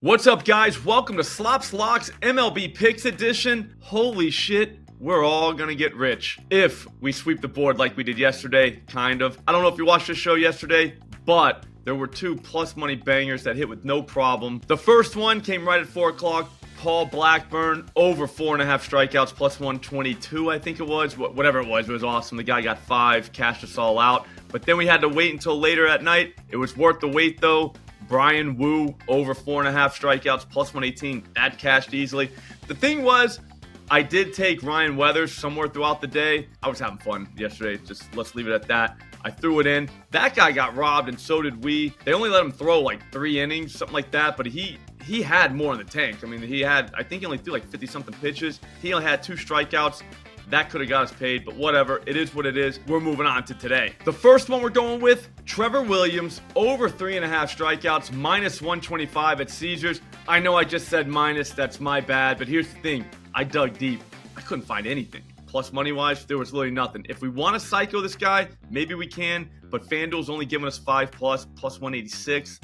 What's up, guys? Welcome to Slop's Locks MLB Picks Edition. Holy shit, we're all gonna get rich if we sweep the board like we did yesterday, kind of. I don't know if you watched the show yesterday, but there were two plus money bangers that hit with no problem. The first one came right at 4 o'clock. Paul Blackburn over 4.5 strikeouts, plus 122, I think it was. Whatever it was awesome. The guy got 5, cashed us all out. But then we had to wait until later at night. It was worth the wait, though. Brian Wu over 4.5 strikeouts, plus 118. That cashed easily. The thing was, I did take Ryan Weathers somewhere throughout the day. I was having fun yesterday. Just let's leave it at that. I threw it in. That guy got robbed, and so did we. They only let him throw like 3 innings, something like that. But he had more in the tank. I mean, I think he only threw like 50-something pitches. He only had 2 strikeouts. That could have got us paid, but whatever. It is what it is. We're moving on to today. The first one we're going with, Trevor Williams, over 3.5 strikeouts, minus 125 at Caesars. I know I just said minus. That's my bad, but here's the thing. I dug deep. I couldn't find anything. Plus money-wise, there was literally nothing. If we want to psycho this guy, maybe we can, but FanDuel's only giving us 5+, plus 186.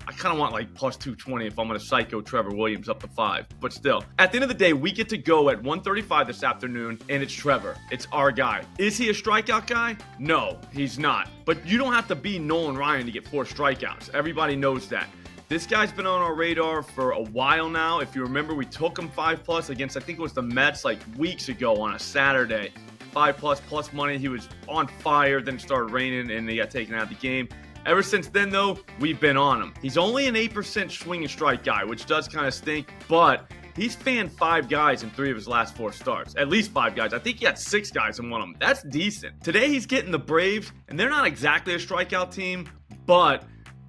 I kind of want like plus 220 if I'm going to psycho Trevor Williams up to 5. But still, at the end of the day, we get to go at 1:35 this afternoon, and it's Trevor. It's our guy. Is he a strikeout guy? No, he's not. But you don't have to be Nolan Ryan to get 4 strikeouts. Everybody knows that. This guy's been on our radar for a while now. If you remember, we took him 5+ against, I think it was the Mets like weeks ago on a Saturday. 5+ plus money. He was on fire. Then it started raining, and he got taken out of the game. Ever since then, though, we've been on him. He's only an 8% swing and strike guy, which does kind of stink, but he's fanned 5 guys in 3 of his last 4 starts. At least 5 guys. I think he had 6 guys in one of them. That's decent. Today, he's getting the Braves, and they're not exactly a strikeout team, but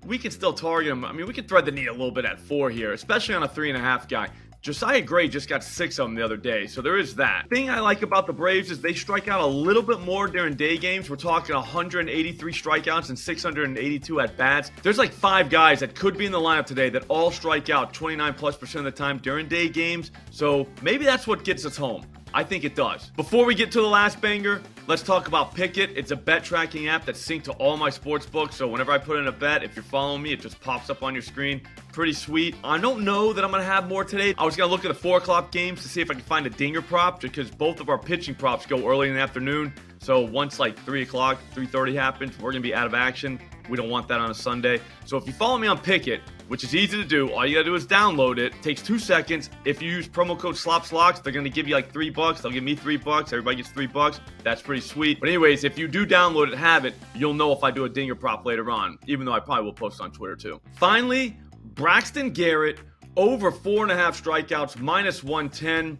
we can still target him. I mean, we can thread the needle a little bit at 4 here, especially on a 3.5 guy. Josiah Gray just got 6 of them the other day, so there is that. The thing I like about the Braves is they strike out a little bit more during day games. We're talking 183 strikeouts and 682 at-bats. There's like 5 guys that could be in the lineup today that all strike out 29+% of the time during day games, so maybe that's what gets us home. I think it does. Before we get to the last banger, let's talk about Pick'It. It's a bet tracking app that's synced to all my sports books. So whenever I put in a bet, if you're following me, it just pops up on your screen. Pretty sweet. I don't know that I'm going to have more today. I was going to look at the 4 o'clock games to see if I can find a dinger prop because both of our pitching props go early in the afternoon. So once like 3 o'clock, 3:30 happens, we're going to be out of action. We don't want that on a Sunday. So if you follow me on Pick'It, which is easy to do, all you got to do is download it. It takes 2 seconds. If you use promo code SLOPSLOCKS, they're going to give you like $3. They'll give me $3. Everybody gets $3. That's pretty sweet. But anyways, if you do download it and have it, you'll know if I do a dinger prop later on, even though I probably will post on Twitter too. Finally, Braxton Garrett, over 4.5 strikeouts, minus 110.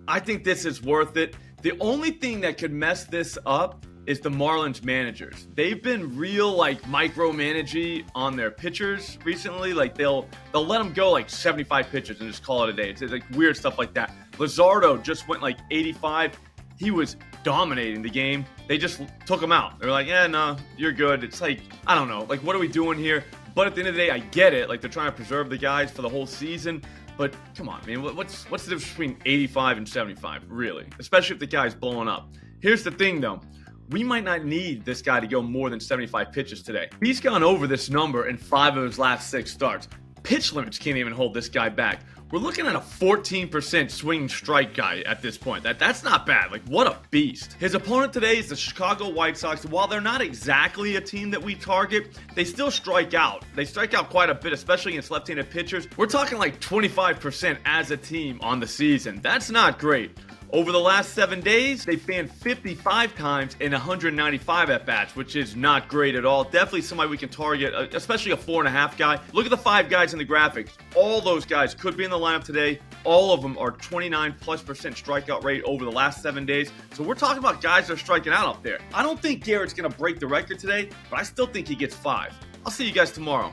I think this is worth it. The only thing that could mess this up is the Marlins managers. They've been real like micromanagey on their pitchers recently. Like they'll let them go like 75 pitches and just call it a day. It's like weird stuff like that. Luzardo just went like 85. He was dominating the game. They just took him out. They're like, yeah, no, you're good. It's like, I don't know. Like, what are we doing here? But at the end of the day, I get it. Like they're trying to preserve the guys for the whole season. But come on, man. What's the difference between 85 and 75, really? Especially if the guy's blowing up. Here's the thing, though. We might not need this guy to go more than 75 pitches today. He's gone over this number in 5 of his last 6 starts. Pitch limits can't even hold this guy back. We're looking at a 14% swing strike guy at this point. That's not bad. Like, what a beast. His opponent today is the Chicago White Sox. While they're not exactly a team that we target, they still strike out. They strike out quite a bit, especially against left-handed pitchers. We're talking like 25% as a team on the season. That's not great. Over the last 7 days, they fanned 55 times in 195 at-bats, which is not great at all. Definitely somebody we can target, especially a 4.5 guy. Look at the 5 guys in the graphics. All those guys could be in the lineup today. All of them are 29+% strikeout rate over the last 7 days. So we're talking about guys that are striking out up there. I don't think Garrett's going to break the record today, but I still think he gets 5. I'll see you guys tomorrow.